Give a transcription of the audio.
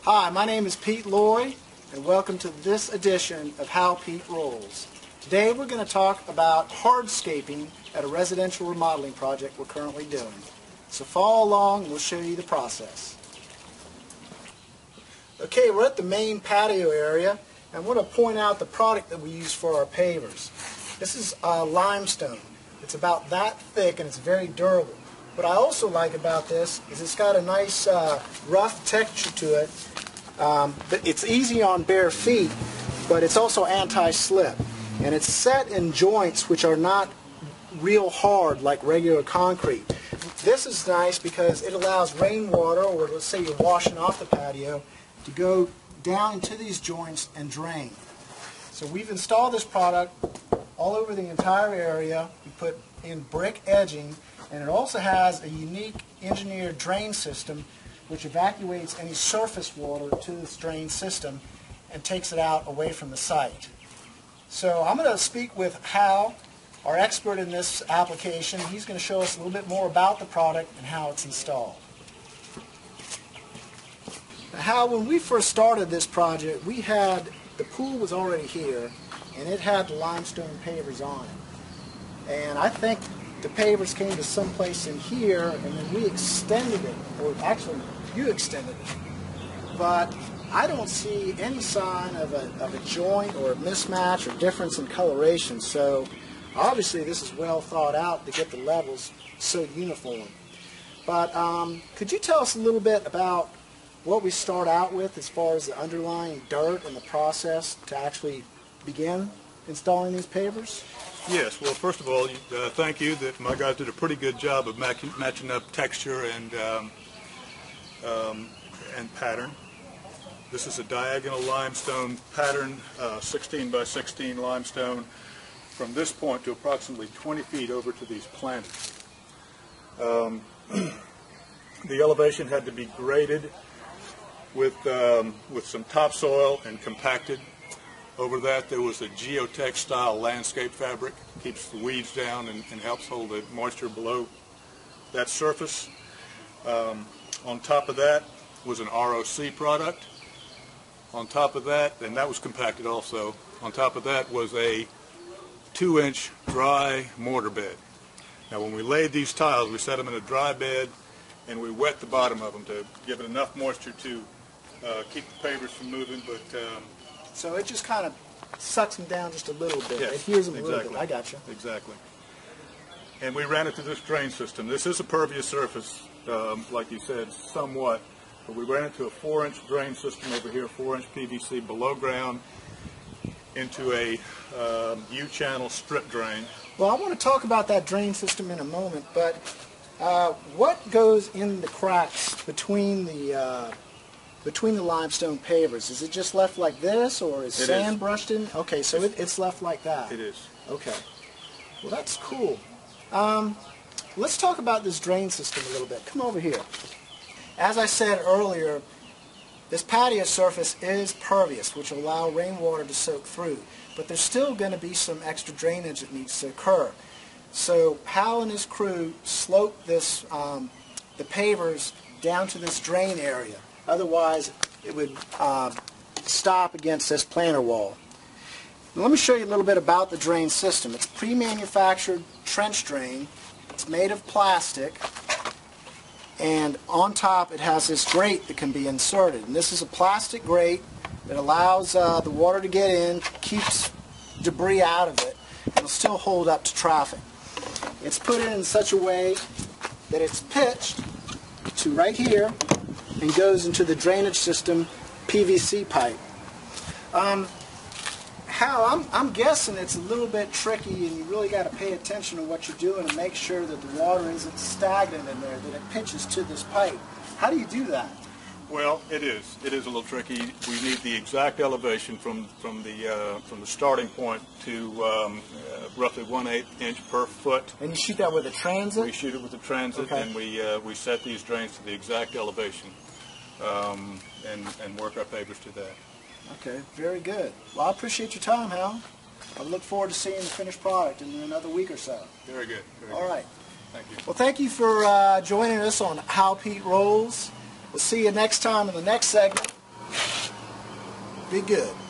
Hi, my name is Pete Loy, and welcome to this edition of How Pete Rolls. Today we're going to talk about hardscaping at a residential remodeling project we're currently doing. So follow along and we'll show you the process. Okay, we're at the main patio area, and I want to point out the product that we use for our pavers. This is limestone. It's about that thick and it's very durable. What I also like about this is it's got a nice rough texture to it. But it's easy on bare feet, but it's also anti-slip. And it's set in joints which are not real hard like regular concrete. This is nice because it allows rainwater, or let's say you're washing off the patio, to go down into these joints and drain. So we've installed this product all over the entire area. We put in brick edging, and it also has a unique engineered drain system which evacuates any surface water to this drain system and takes it out away from the site. So I'm going to speak with Hal, our expert in this application. He's going to show us a little bit more about the product and how it's installed. Now, Hal, when we first started this project, the pool was already here, and it had the limestone pavers on it. And I think the pavers came to someplace in here, and then we extended it, or actually you extended it. But I don't see any sign of a joint or a mismatch or difference in coloration, so obviously this is well thought out to get the levels so uniform. But could you tell us a little bit about what we start out with as far as the underlying dirt and the process to actually begin installing these pavers? Yes, well, first of all, thank you that my guys did a pretty good job of matching up texture and pattern. This is a diagonal limestone pattern, 16 by 16 limestone, from this point to approximately 20 feet over to these planters. The elevation had to be graded with some topsoil and compacted. Over that there was a geotech style landscape fabric, keeps the weeds down and helps hold the moisture below that surface. On top of that was an ROC product. On top of that, and that was compacted also, on top of that was a 2-inch dry mortar bed. Now when we laid these tiles, we set them in a dry bed and we wet the bottom of them to give it enough moisture to keep the pavers from moving. But so it just kind of sucks them down just a little bit. Yes, it hears them exactly. a little bit. I got you. Exactly. And we ran it through this drain system. This is a pervious surface, like you said, somewhat. But we ran it to a 4-inch drain system over here, 4-inch PVC below ground, into a U-channel strip drain. Well, I want to talk about that drain system in a moment, but what goes in the cracks between the limestone pavers? Is it just left like this, or is sand brushed in? Okay, so it's left like that. It is. Okay. Well, that's cool. Let's talk about this drain system a little bit. Come over here. As I said earlier, this patio surface is pervious, which will allow rainwater to soak through. But there's still going to be some extra drainage that needs to occur. So Hal and his crew slope this, the pavers down to this drain area. Otherwise, it would stop against this planter wall. Now, let me show you a little bit about the drain system. It's a pre-manufactured trench drain. It's made of plastic. And on top it has this grate that can be inserted. And this is a plastic grate that allows the water to get in, keeps debris out of it, and will still hold up to traffic. It's put in such a way that it's pitched to right here and goes into the drainage system PVC pipe. Hal, I'm guessing it's a little bit tricky, and you really got to pay attention to what you're doing and make sure that the water isn't stagnant in there, that it pitches to this pipe. How do you do that? Well, it is. It is a little tricky. We need the exact elevation from the starting point to roughly 1/8 inch per foot. And you shoot that with a transit? We shoot it with a transit, okay. And we set these drains to the exact elevation and work our pavers to that. Okay, very good. Well, I appreciate your time, Hal. I look forward to seeing the finished product in another week or so. Very good. All right. Thank you. Well, thank you for joining us on How Pete Rolls. We'll see you next time in the next segment. Be good.